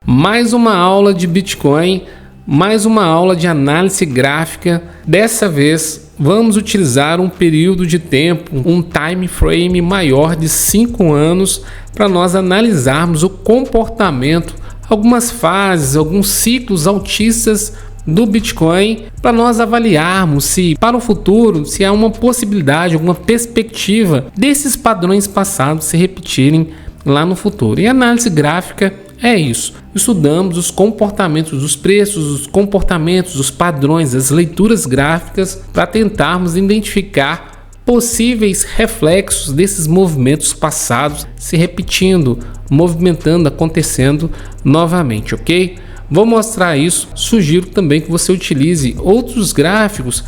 Mais uma aula de Bitcoin, mais uma aula de análise gráfica. Dessa vez vamos utilizar um período de tempo, um time frame maior de 5 anos para nós analisarmos o comportamento, algumas fases, alguns ciclos altistas do Bitcoin, para nós avaliarmos se para o futuro, se há uma possibilidade, alguma perspectiva desses padrões passados se repetirem lá no futuro. E a análise gráfica é isso. Estudamos os comportamentos dos preços, os comportamentos, os padrões, as leituras gráficas para tentarmos identificar possíveis reflexos desses movimentos passados se repetindo, movimentando, acontecendo novamente, ok? Vou mostrar isso. Sugiro também que você utilize outros gráficos,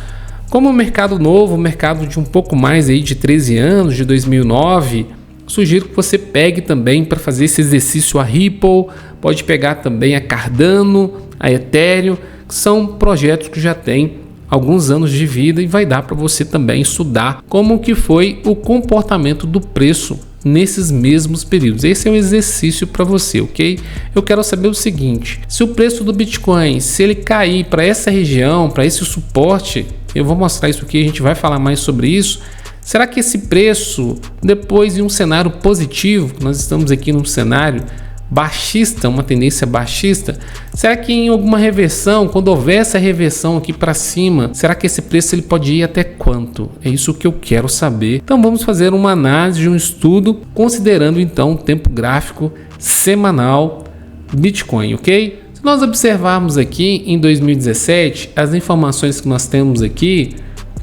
como o mercado novo, o mercado de um pouco mais aí de 13 anos, de 2009. Sugiro que você pegue também para fazer esse exercício a Ripple, pode pegar também a Cardano, a Ethereum, que são projetos que já têm alguns anos de vida e vai dar para você também estudar como que foi o comportamento do preço nesses mesmos períodos. Esse é um exercício para você, ok? Eu quero saber o seguinte: se o preço do Bitcoin, se ele cair para essa região, para esse suporte, eu vou mostrar isso aqui, a gente vai falar mais sobre isso. Será que esse preço, depois de um cenário positivo, nós estamos aqui num cenário baixista, uma tendência baixista, será que em alguma reversão, quando houver essa reversão aqui para cima, será que esse preço ele pode ir até quanto? É isso que eu quero saber. Então vamos fazer uma análise, um estudo, considerando então o tempo gráfico semanal Bitcoin, ok? Se nós observarmos aqui em 2017, as informações que nós temos aqui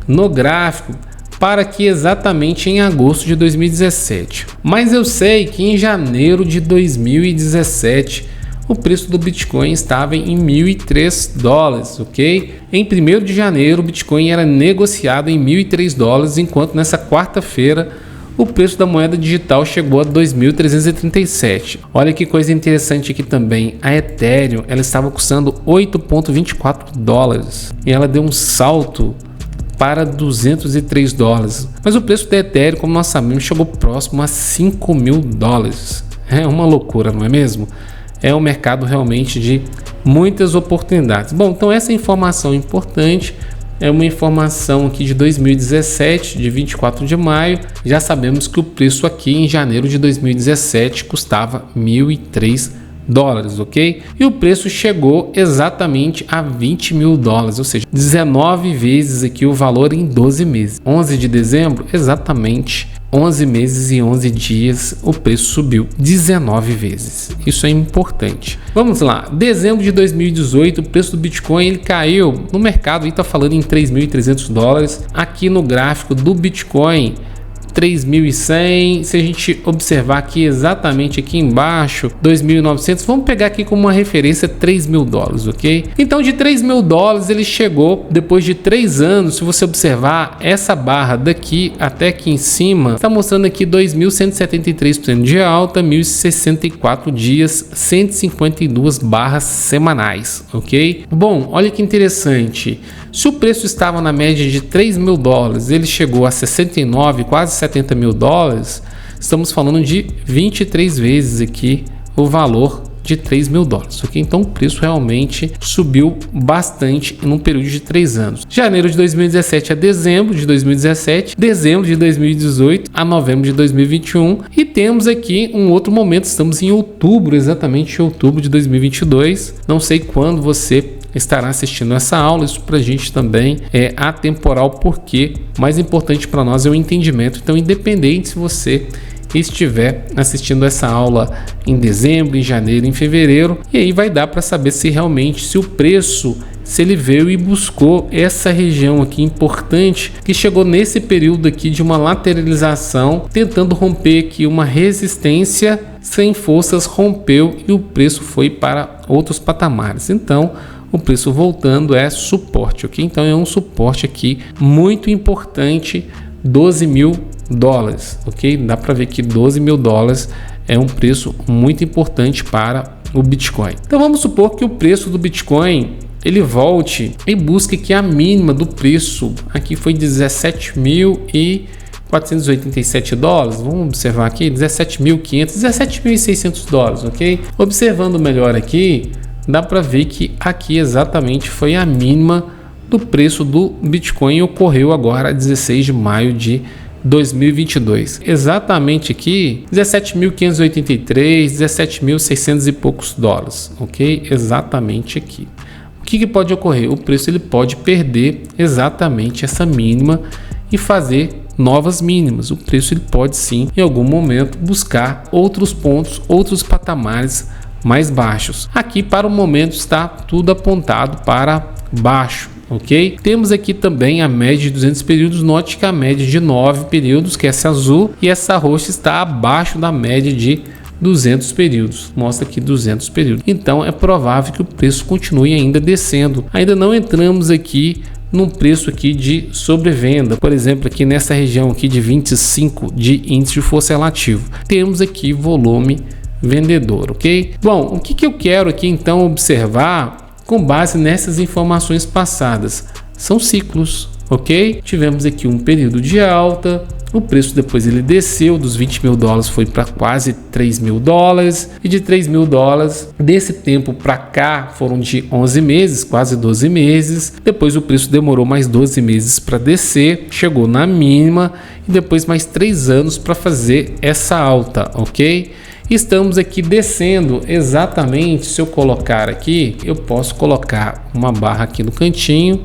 no gráfico, para aqui exatamente em agosto de 2017. Mas eu sei que em janeiro de 2017 o preço do Bitcoin estava em $1.003, ok? Em 1º de janeiro o Bitcoin era negociado em $1.003, enquanto nessa quarta-feira o preço da moeda digital chegou a 2.337. Olha que coisa interessante aqui também. A Ethereum ela estava custando $8.24 e ela deu um salto para $203, mas o preço da Ethereum, como nós sabemos, chegou próximo a $5.000. É uma loucura, não é mesmo? É um mercado realmente de muitas oportunidades. Bom, então essa informação importante é uma informação aqui de 2017, de 24 de maio. Já sabemos que o preço aqui em janeiro de 2017 custava $1.003, ok? E o preço chegou exatamente a $20.000, ou seja, 19 vezes aqui o valor em 12 meses. 11 de dezembro, exatamente 11 meses e 11 dias, o preço subiu 19 vezes. Isso é importante. Vamos lá, dezembro de 2018, o preço do Bitcoin ele caiu no mercado, aí está falando em $3.300. Aqui no gráfico do Bitcoin, 3.100, se a gente observar aqui exatamente aqui embaixo, 2.900, vamos pegar aqui como uma referência $3.000, ok? Então de $3.000 ele chegou depois de 3 anos, se você observar essa barra daqui até aqui em cima, está mostrando aqui 2.173% de alta, 1.064 dias, 152 barras semanais, ok? Bom, olha que interessante, se o preço estava na média de $3.000, ele chegou a 69, quase $70.000, estamos falando de 23 vezes aqui o valor de $3.000, ok? Então o preço realmente subiu bastante em um período de 3 anos. Janeiro de 2017 a dezembro de 2017, dezembro de 2018 a novembro de 2021 e temos aqui um outro momento, estamos em outubro, exatamente em outubro de 2022, não sei quando você estará assistindo essa aula, isso para a gente também é atemporal, porque o mais importante para nós é o entendimento. Então, independente se você estiver assistindo essa aula em dezembro, em janeiro, em fevereiro, e aí vai dar para saber se realmente, se o preço, se ele veio e buscou essa região aqui importante, que chegou nesse período aqui de uma lateralização, tentando romper aqui uma resistência, sem forças rompeu e o preço foi para outros patamares. Então, o preço voltando é suporte, ok? Então é um suporte aqui muito importante, $12.000, ok? Dá para ver que $12.000 é um preço muito importante para o Bitcoin. Então vamos supor que o preço do Bitcoin ele volte e busque aqui a mínima do preço, aqui foi 17.000 e 487 dólares, vamos observar aqui, 17.500, 17.600 dólares, ok? Observando melhor aqui, dá para ver que aqui exatamente foi a mínima do preço do Bitcoin, ocorreu agora 16 de maio de 2022. Exatamente aqui, 17.583, 17.600 e poucos dólares, ok? Exatamente aqui. O que pode ocorrer? O preço ele pode perder exatamente essa mínima e fazer novas mínimas. O preço ele pode sim, em algum momento, buscar outros pontos, outros patamares mais baixos. Aqui, para o momento, está tudo apontado para baixo. Ok? Temos aqui também a média de 200 períodos. Note que a média de 9 períodos, que é essa azul, e essa roxa está abaixo da média de 200 períodos. Mostra aqui 200 períodos. Então é provável que o preço continue ainda descendo. Ainda não entramos aqui num preço aqui de sobrevenda. Por exemplo, aqui nessa região aqui de 25 de índice de força relativo. Temos aqui volume vendedor, ok? Bom, o que eu quero aqui então observar com base nessas informações passadas? São ciclos, ok? Tivemos aqui um período de alta, o preço depois ele desceu dos 20 mil dólares, foi para quase 3 mil dólares, e de 3 mil dólares, desse tempo para cá, foram de 11 meses, quase 12 meses, depois o preço demorou mais 12 meses para descer, chegou na mínima, e depois mais 3 anos para fazer essa alta, ok? Estamos aqui descendo exatamente, se eu colocar aqui, eu posso colocar uma barra aqui no cantinho,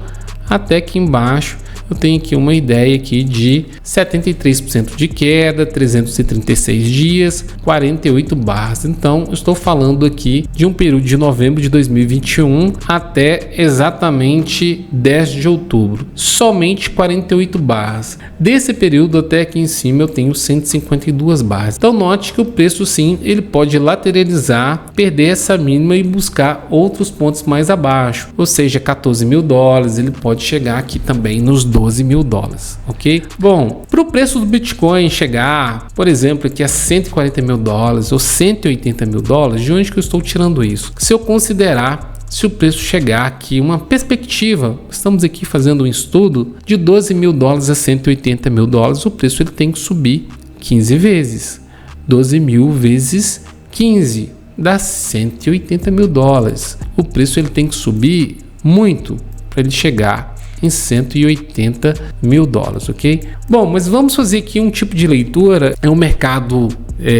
até aqui embaixo eu tenho aqui uma ideia aqui de 73% de queda, 336 dias, 48 barras. Então, eu estou falando aqui de um período de novembro de 2021 até exatamente 10 de outubro. Somente 48 barras. Desse período até aqui em cima eu tenho 152 barras. Então, note que o preço sim, ele pode lateralizar, perder essa mínima e buscar outros pontos mais abaixo. Ou seja, 14 mil dólares, ele pode chegar aqui também nos 12 mil dólares, ok? Bom, para o preço do Bitcoin chegar, por exemplo, aqui a 140 mil dólares ou 180 mil dólares, de onde que eu estou tirando isso? Se eu considerar, se o preço chegar aqui, uma perspectiva, estamos aqui fazendo um estudo de 12 mil dólares a 180 mil dólares, o preço ele tem que subir 15 vezes. 12 mil vezes 15 dá 180 mil dólares. O preço ele tem que subir muito para ele chegar em 180 mil dólares, ok? Bom, mas vamos fazer aqui um tipo de leitura. É um mercado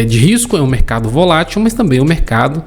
de risco, é um mercado volátil, mas também é um mercado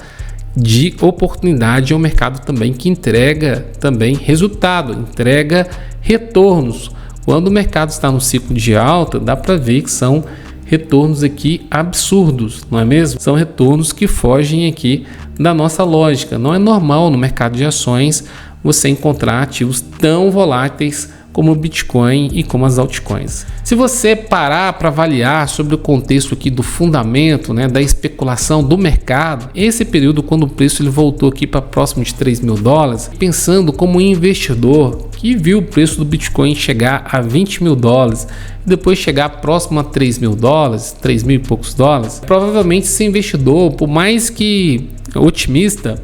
de oportunidade, é um mercado também que entrega também resultado, entrega retornos. Quando o mercado está no ciclo de alta, dá para ver que são retornos aqui absurdos, não é mesmo? São retornos que fogem aqui da nossa lógica. Não é normal no mercado de ações você encontrar ativos tão voláteis como o Bitcoin e como as altcoins. Se você parar para avaliar sobre o contexto aqui do fundamento, né, da especulação do mercado, esse período quando o preço ele voltou aqui para próximo de 3 mil dólares, pensando como um investidor que viu o preço do Bitcoin chegar a 20 mil dólares e depois chegar próximo a 3 mil dólares, 3 mil e poucos dólares, provavelmente esse investidor, por mais que otimista,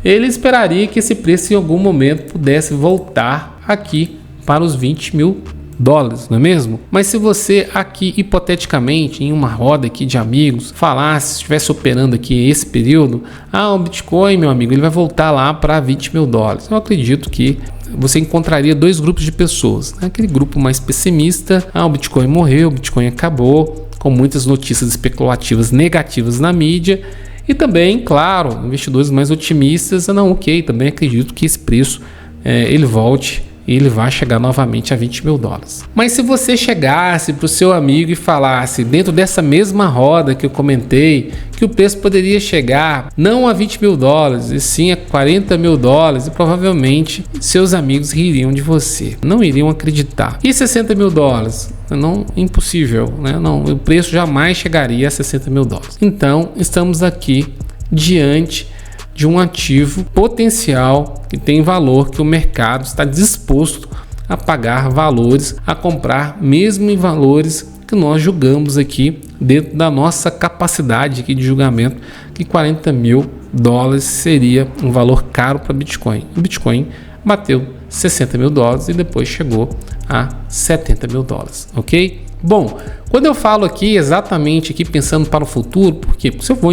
ele esperaria que esse preço em algum momento pudesse voltar aqui para os 20 mil dólares, não é mesmo? Mas se você aqui, hipoteticamente, em uma roda aqui de amigos, falasse, estivesse operando aqui esse período, o Bitcoin, meu amigo, ele vai voltar lá para 20 mil dólares. Eu acredito que você encontraria dois grupos de pessoas, né? Aquele grupo mais pessimista, o Bitcoin morreu, o Bitcoin acabou, com muitas notícias especulativas negativas na mídia. E também, claro, investidores mais otimistas, ok, também acredito que esse preço ele volte e ele vai chegar novamente a 20 mil dólares. Mas se você chegasse para o seu amigo e falasse, dentro dessa mesma roda que eu comentei, que o preço poderia chegar não a 20 mil dólares, e sim a 40 mil dólares, e provavelmente seus amigos ririam de você, não iriam acreditar. E 60 mil dólares? Não, impossível, né? Não, o preço jamais chegaria a 60 mil dólares. Então, estamos aqui diante de um ativo potencial que tem valor, que o mercado está disposto a pagar valores, a comprar mesmo em valores que nós julgamos aqui dentro da nossa capacidade aqui de julgamento, que 40 mil dólares seria um valor caro para Bitcoin. O Bitcoin bateu 60 mil dólares e depois chegou a 70 mil dólares, ok? Bom, quando eu falo aqui exatamente aqui pensando para o futuro, por quê? Porque se eu vou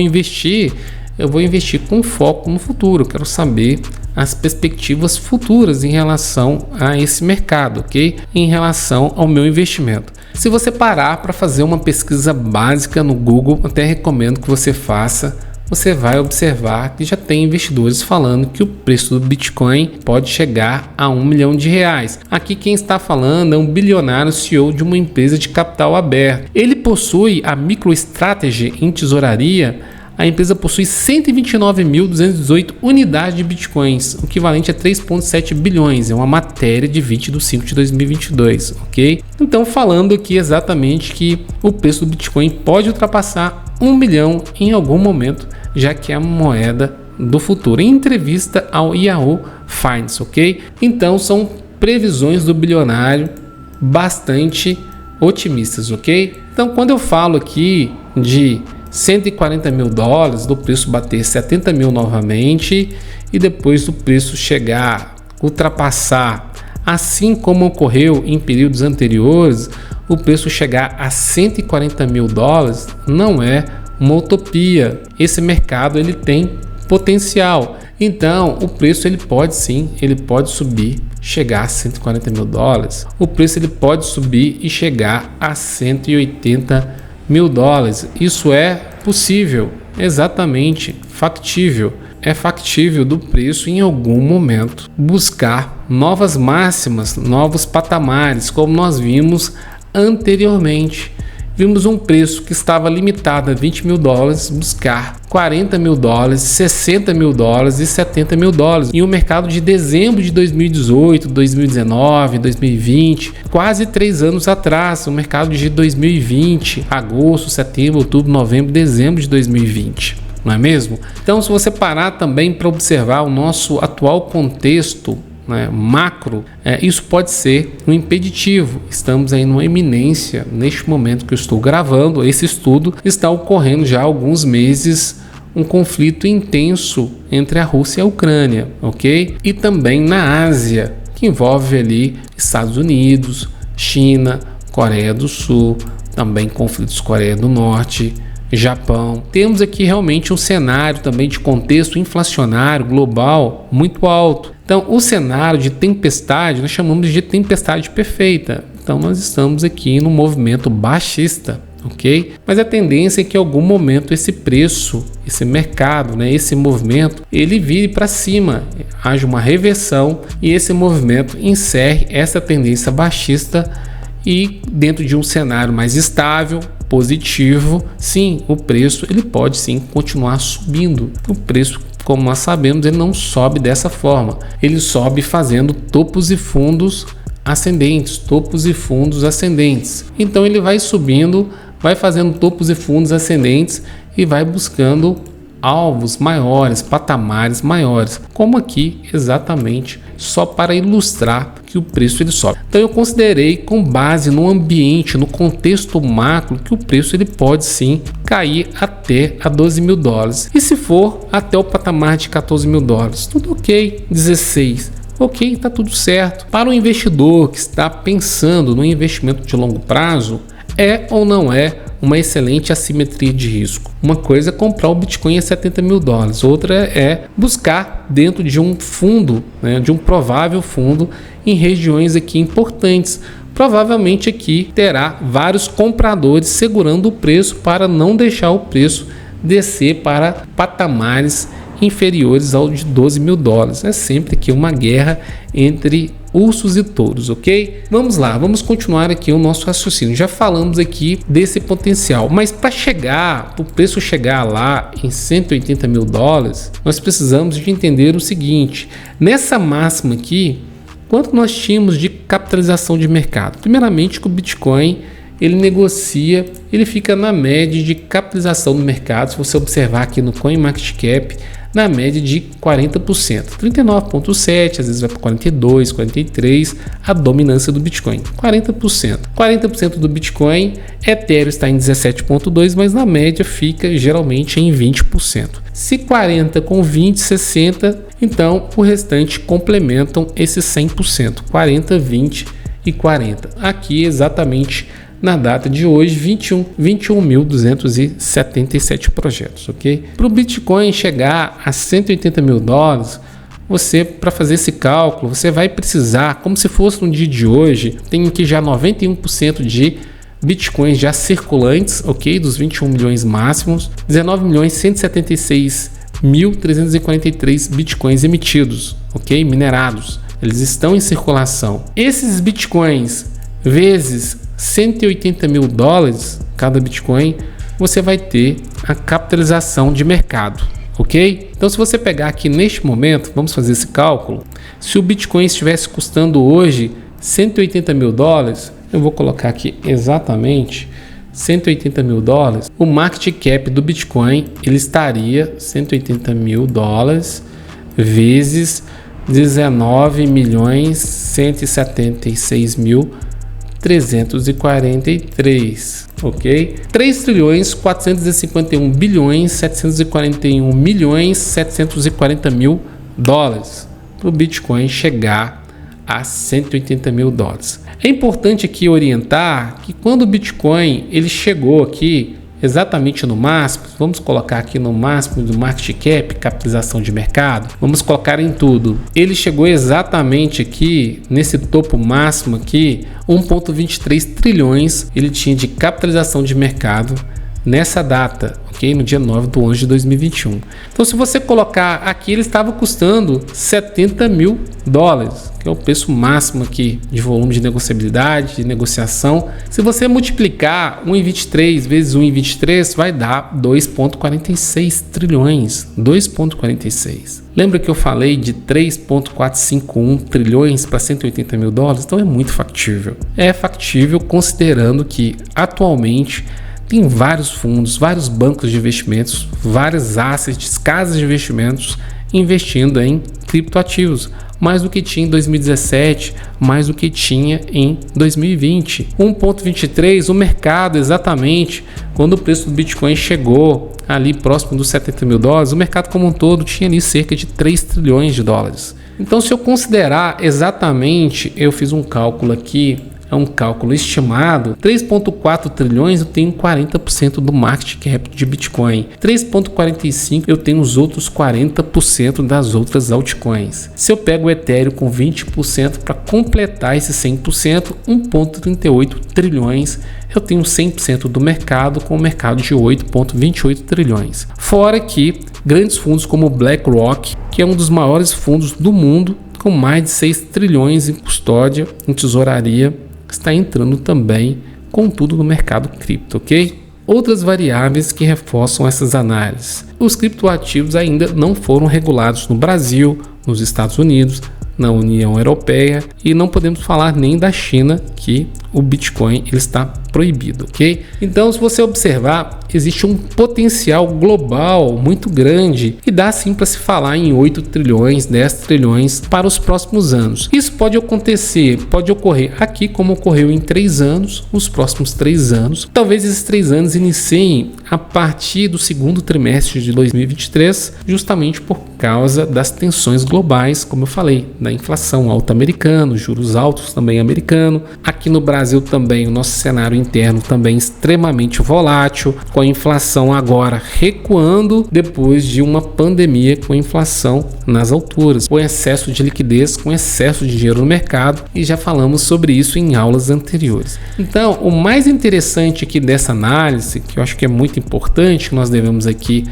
investir com foco no futuro. Eu quero saber as perspectivas futuras em relação a esse mercado, ok? Em relação ao meu investimento. Se você parar para fazer uma pesquisa básica no Google, até recomendo que você faça. Você vai observar que já tem investidores falando que o preço do Bitcoin pode chegar a R$1 milhão. Aqui quem está falando é um bilionário CEO de uma empresa de capital aberto. Ele possui a MicroStrategy em tesouraria. A empresa possui 129.218 unidades de Bitcoins, o equivalente a 3,7 bilhões. É uma matéria de 20/5/2022, ok? Então, falando aqui exatamente que o preço do Bitcoin pode ultrapassar 1 milhão em algum momento, já que é a moeda do futuro. Em entrevista ao Yahoo Finance, ok? Então, são previsões do bilionário bastante otimistas, ok? Então, quando eu falo aqui de 140 mil dólares, do preço bater 70 mil novamente e depois do preço ultrapassar, assim como ocorreu em períodos anteriores, o preço chegar a 140 mil dólares não é uma utopia. Esse mercado ele tem potencial. Então o preço ele pode subir, chegar a 140 mil dólares. O preço ele pode subir e chegar a 180 mil dólares. Isso é possível, exatamente factível. É factível do preço em algum momento buscar novas máximas, novos patamares, como nós vimos anteriormente. Vimos um preço que estava limitado a 20 mil dólares buscar 40 mil dólares, 60 mil dólares e 70 mil dólares. E o mercado de dezembro de 2018, 2019, 2020, quase 3 anos atrás, o mercado de 2020, agosto, setembro, outubro, novembro, dezembro de 2020. Não é mesmo? Então, se você parar também para observar o nosso atual contexto, né, macro, isso pode ser um impeditivo. Estamos aí numa eminência neste momento que eu estou gravando. Esse estudo está ocorrendo já há alguns meses, um conflito intenso entre a Rússia e a Ucrânia, ok? E também na Ásia, que envolve ali Estados Unidos, China, Coreia do Sul, também conflitos Coreia do Norte, Japão. Temos aqui realmente um cenário também de contexto inflacionário global muito alto. Então, o cenário de tempestade, nós chamamos de tempestade perfeita. Então, nós estamos aqui num movimento baixista, ok? Mas a tendência é que em algum momento esse preço, esse mercado, né, esse movimento, ele vire para cima, haja uma reversão e esse movimento encerre essa tendência baixista e dentro de um cenário mais estável, positivo, sim, o preço ele pode sim continuar subindo. O preço, como nós sabemos, ele não sobe dessa forma. Ele sobe fazendo topos e fundos ascendentes, topos e fundos ascendentes. Então ele vai subindo, vai fazendo topos e fundos ascendentes e vai buscando alvos maiores, patamares maiores, como aqui exatamente, só para ilustrar que o preço ele sobe. Então eu considerei com base no ambiente, no contexto macro, que o preço ele pode sim cair até a 12 mil dólares. E se for até o patamar de 14 mil dólares, tudo ok, 16. Ok, tá tudo certo. Para o investidor que está pensando no investimento de longo prazo, é ou não é uma excelente assimetria de risco? Uma coisa é comprar o Bitcoin a 70 mil dólares, outra é buscar dentro de um fundo, né, de um provável fundo em regiões aqui importantes. Provavelmente aqui terá vários compradores segurando o preço para não deixar o preço descer para patamares inferiores ao de 12 mil dólares. É sempre aqui uma guerra entre ursos e touros, ok? Vamos lá, vamos continuar aqui o nosso raciocínio. Já falamos aqui desse potencial, mas para o preço chegar lá em 180 mil dólares, nós precisamos de entender o seguinte: nessa máxima aqui, quanto nós tínhamos de capitalização de mercado? Primeiramente, que o Bitcoin ele negocia, ele fica na média de capitalização do mercado. Se você observar aqui no CoinMarketCap, na média de 40%, 39,7%, às vezes vai para 42%, 43%, a dominância do Bitcoin, 40% do Bitcoin. Ethereum está em 17,2%, mas na média fica geralmente em 20%. Se 40 com 20, 60, então o restante complementam esses 100%, 40, 20 e 40. Aqui exatamente na data de hoje 21.277 projetos, ok? Para o Bitcoin chegar a 180 mil dólares, você, para fazer esse cálculo, você vai precisar, como se fosse no dia de hoje, tem aqui já 91% de bitcoins já circulantes, ok? Dos 21 milhões máximos, 19.176.343 bitcoins emitidos, ok? Minerados, eles estão em circulação. Esses bitcoins vezes 180 mil dólares cada bitcoin, você vai ter a capitalização de mercado, ok? Então, se você pegar aqui neste momento, vamos fazer esse cálculo. Se o Bitcoin estivesse custando hoje 180 mil dólares, eu vou colocar aqui exatamente 180 mil dólares. O market cap do Bitcoin ele estaria 180 mil dólares vezes 19.176.343, ok? 3.451.741.740.000 dólares para o Bitcoin chegar a 180 mil dólares. É importante aqui orientar que quando o Bitcoin ele chegou aqui exatamente no máximo, vamos colocar aqui no máximo do market cap, capitalização de mercado, vamos colocar em tudo. Ele chegou exatamente aqui nesse topo máximo aqui, 1,23 trilhões ele tinha de capitalização de mercado nessa data, ok? No dia 9 de 11 de 2021. Então, se você colocar aqui, ele estava custando 70 mil dólares, que é o preço máximo aqui de volume de negociabilidade, de negociação. Se você multiplicar 1,23 vezes 1,23, vai dar 2,46 trilhões. 2,46. Lembra que eu falei de 3,451 trilhões para 180 mil dólares? Então, é muito factível. É factível considerando que, atualmente, tem vários fundos, vários bancos de investimentos, várias assets, casas de investimentos investindo em criptoativos, mais do que tinha em 2017, mais do que tinha em 2020. 1,23, o mercado exatamente, quando o preço do Bitcoin chegou ali próximo dos 70 mil dólares, o mercado como um todo tinha ali cerca de 3 trilhões de dólares. Então, se eu considerar exatamente, eu fiz um cálculo aqui, é um cálculo estimado, 3,4 trilhões eu tenho 40% do market cap de Bitcoin, 3,45 eu tenho os outros 40% das outras altcoins. Se eu pego o Ethereum com 20% para completar esse 100%, 1,38 trilhões, eu tenho 100% do mercado com o mercado de 8,28 trilhões. Fora que grandes fundos como o BlackRock, que é um dos maiores fundos do mundo, com mais de 6 trilhões em custódia, em tesouraria, está entrando também com tudo no mercado cripto, ok? Outras variáveis que reforçam essas análises. Os criptoativos ainda não foram regulados no Brasil, nos Estados Unidos, na União Europeia e não podemos falar nem da China, que o Bitcoin ele está proibido, ok? Então, se você observar, existe um potencial global muito grande e dá sim para se falar em 8 trilhões, 10 trilhões para os próximos anos. Isso pode acontecer, pode ocorrer aqui como ocorreu em 3 anos, os próximos 3 anos. Talvez esses 3 anos iniciem a partir do segundo trimestre de 2023, justamente por causa das tensões globais, como eu falei, da inflação alta americana, juros altos também americano. Aqui no Brasil também o nosso cenário interno também extremamente volátil, com a inflação agora recuando depois de uma pandemia com a inflação nas alturas, com excesso de liquidez, com excesso de dinheiro no mercado, e já falamos sobre isso em aulas anteriores. Então, o mais interessante aqui dessa análise, que eu acho que é muito importante, que nós devemos aqui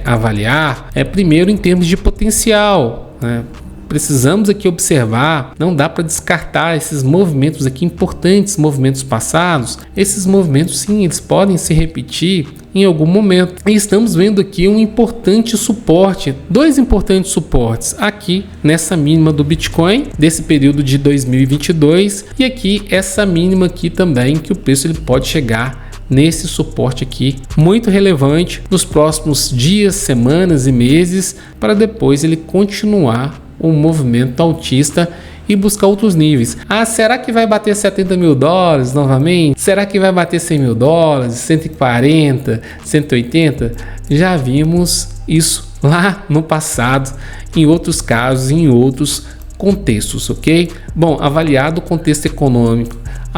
avaliar, é primeiro em termos de potencial, né? Precisamos aqui observar, não dá para descartar esses movimentos aqui importantes, movimentos passados. Esses movimentos sim, eles podem se repetir em algum momento. E estamos vendo aqui um importante suporte, 2 importantes suportes aqui nessa mínima do Bitcoin desse período de 2022 e aqui essa mínima aqui também, que o preço ele pode chegar nesse suporte aqui muito relevante nos próximos dias, semanas e meses, para depois ele continuar um movimento altista e buscar outros níveis. Será que vai bater 70 mil dólares novamente? Será que vai bater 100 mil dólares, 140, 180? Já vimos isso lá no passado, em outros casos, em outros contextos, ok? Bom, avaliado o contexto econômico,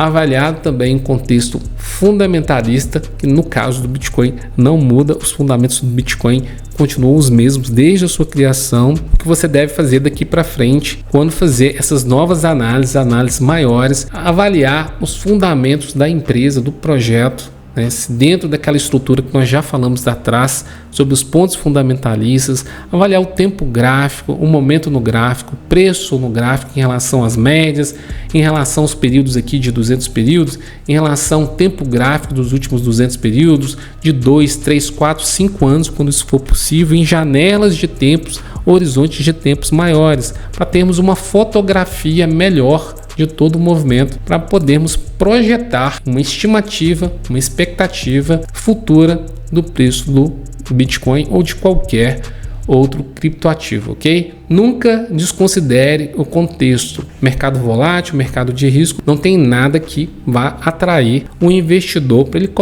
avaliado também em contexto fundamentalista, que no caso do Bitcoin não muda, os fundamentos do Bitcoin continuam os mesmos desde a sua criação. O que você deve fazer daqui para frente, quando fazer essas novas análises maiores, avaliar os fundamentos da empresa, do projeto, né, dentro daquela estrutura que nós já falamos atrás, sobre os pontos fundamentalistas, avaliar o tempo gráfico, o momento no gráfico, preço no gráfico em relação às médias, em relação aos períodos aqui de 200 períodos, em relação ao tempo gráfico dos últimos 200 períodos, de 2, 3, 4, 5 anos, quando isso for possível, em janelas de tempos, horizontes de tempos maiores, para termos uma fotografia melhor de todo o movimento, para podermos projetar uma estimativa, uma expectativa futura do preço do Bitcoin ou de qualquer outro criptoativo, ok? Nunca desconsidere o contexto. Mercado volátil, mercado de risco, não tem nada que vá atrair o investidor para ele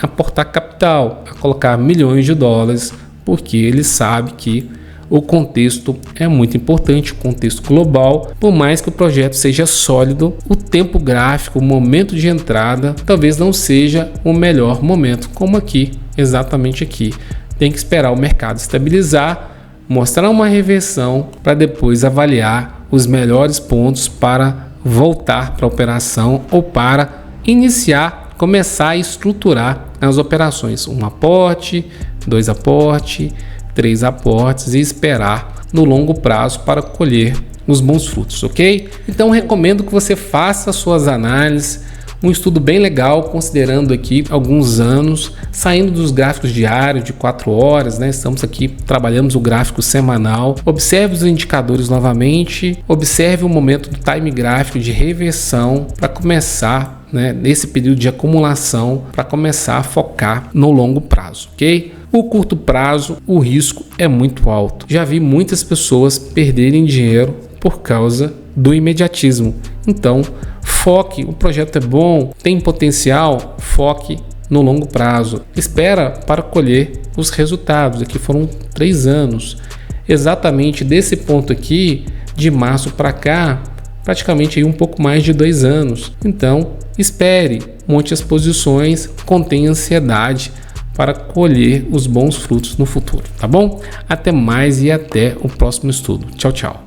aportar capital, a colocar milhões de dólares, porque ele sabe que o contexto é muito importante, o contexto global. Por mais que o projeto seja sólido, o tempo gráfico, o momento de entrada, talvez não seja o melhor momento, como aqui, exatamente aqui. Tem que esperar o mercado estabilizar, mostrar uma reversão para depois avaliar os melhores pontos para voltar para a operação ou para começar a estruturar as operações. Um aporte, 2 aportes, 3 aportes e esperar no longo prazo para colher os bons frutos, ok? Então recomendo que você faça suas análises, um estudo bem legal, considerando aqui alguns anos, saindo dos gráficos diários de 4 horas, né? Estamos aqui, trabalhamos o gráfico semanal. Observe os indicadores novamente, observe o momento do time gráfico de reversão para começar, né, nesse período de acumulação, para começar a focar no longo prazo, ok? O curto prazo, o risco é muito alto. Já vi muitas pessoas perderem dinheiro por causa do imediatismo. Então, foque, o projeto é bom, tem potencial, foque no longo prazo. Espera para colher os resultados. Aqui foram 3 anos. Exatamente desse ponto aqui, de março para cá, praticamente aí um pouco mais de 2 anos. Então, espere, monte as posições, contenha ansiedade para colher os bons frutos no futuro, tá bom? Até mais e até o próximo estudo. Tchau, tchau.